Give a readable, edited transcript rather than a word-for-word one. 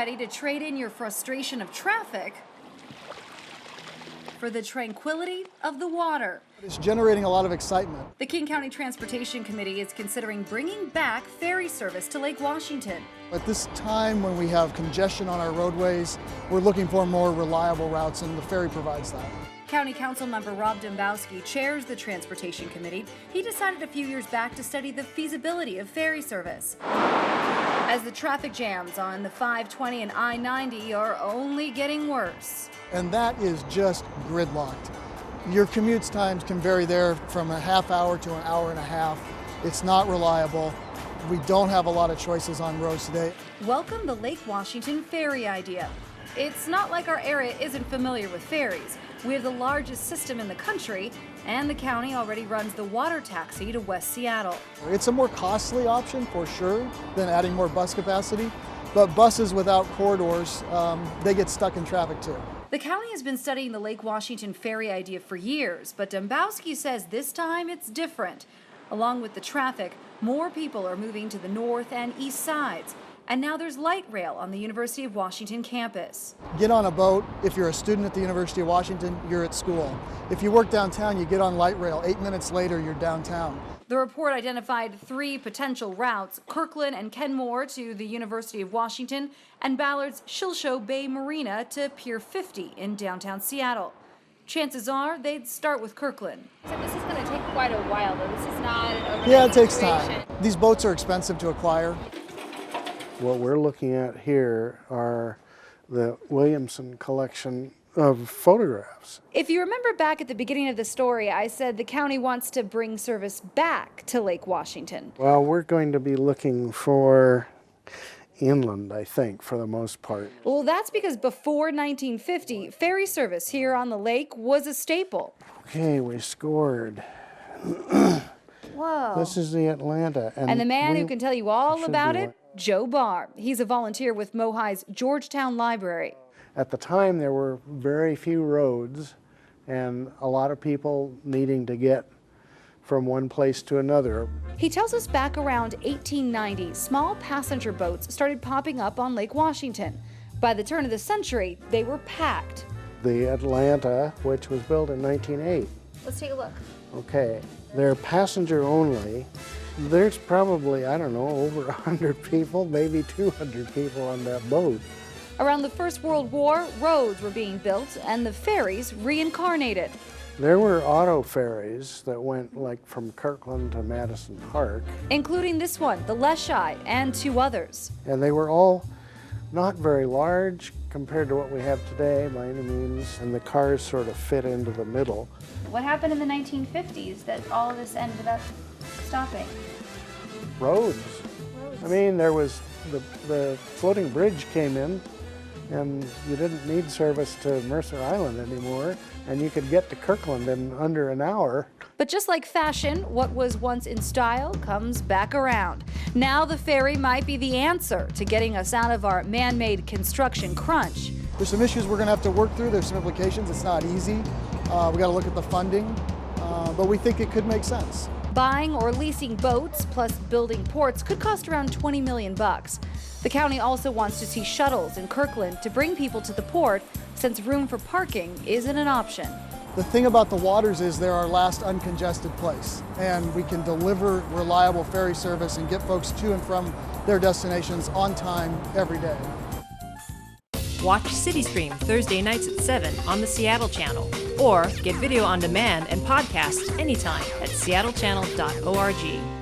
ready to trade in your frustration of traffic for the tranquility of the water? It's generating a lot of excitement. The King County Transportation Committee is considering bringing back ferry service to Lake Washington. At this time when we have congestion on our roadways, we're looking for more reliable routes, and the ferry provides that. County Council member Rob Dombowski chairs the Transportation Committee. He decided a few years back to study the feasibility of ferry service, as the traffic jams on the 520 and I-90 are only getting worse. And that is just gridlocked. Your commute times can vary there from a half hour to an hour and a half. It's not reliable. We don't have a lot of choices on roads today. Welcome the Lake Washington ferry idea. It's not like our area isn't familiar with ferries. We have the largest system in the country, and the county already runs the water taxi to West Seattle. It's a more costly option for sure than adding more bus capacity, but buses without corridors, they get stuck in traffic too. The county has been studying the Lake Washington ferry idea for years, but Dombowski says this time it's different. Along with the traffic, more people are moving to the north and east sides. And now there's light rail on the University of Washington campus. Get on a boat. If you're a student at the University of Washington, you're at school. If you work downtown, you get on light rail. 8 minutes later, you're downtown. The report identified 3 potential routes: Kirkland and Kenmore to the University of Washington, and Ballard's Shilshoe Bay Marina to Pier 50 in downtown Seattle. Chances are they'd start with Kirkland. So this is going to take quite a while, though. This is not an overnight Yeah, it takes situation. time. These boats are expensive to acquire. What we're looking at here are the Williamson collection of photographs. If you remember back at the beginning of the story, I said the county wants to bring service back to Lake Washington. Well, we're going to be looking for inland, I think, for the most part. Well, that's because before 1950, ferry service here on the lake was a staple. Okay, we scored. Whoa. This is the Atlanta. And the man who can tell you all should about be it, Joe Barr. He's a volunteer with Mohi's Georgetown Library. At the time, there were very few roads and a lot of people needing to get from one place to another. He tells us back around 1890, small passenger boats started popping up on Lake Washington. By the turn of the century, they were packed. The Atlanta, which was built in 1908. Let's take a look. Okay, they're passenger only. There's probably, I don't know, over 100 people, maybe 200 people on that boat. Around the First World War, roads were being built and the ferries reincarnated. There were auto ferries that went like from Kirkland to Madison Park. Including this one, the Leshai, and 2 others. And they were all not very large compared to what we have today by any means, and the cars sort of fit into the middle. What happened in the 1950s that all of this ended up stopping? Roads. I mean, there was the floating bridge came in, and you didn't need service to Mercer Island anymore, and you could get to Kirkland in under an hour. But just like fashion, what was once in style comes back around. Now the ferry might be the answer to getting us out of our man-made construction crunch. There's some issues we're going to have to work through. There's some implications. It's not easy. We got to look at the funding, but we think it could make sense. Buying or leasing boats plus building ports could cost around $20 million. The county also wants to see shuttles in Kirkland to bring people to the port, since room for parking isn't an option. The thing about the waters is they're our last uncongested place, and we can deliver reliable ferry service and get folks to and from their destinations on time every day. Watch CityStream Thursday nights at 7 on the Seattle Channel, or get video on demand and podcasts anytime at seattlechannel.org.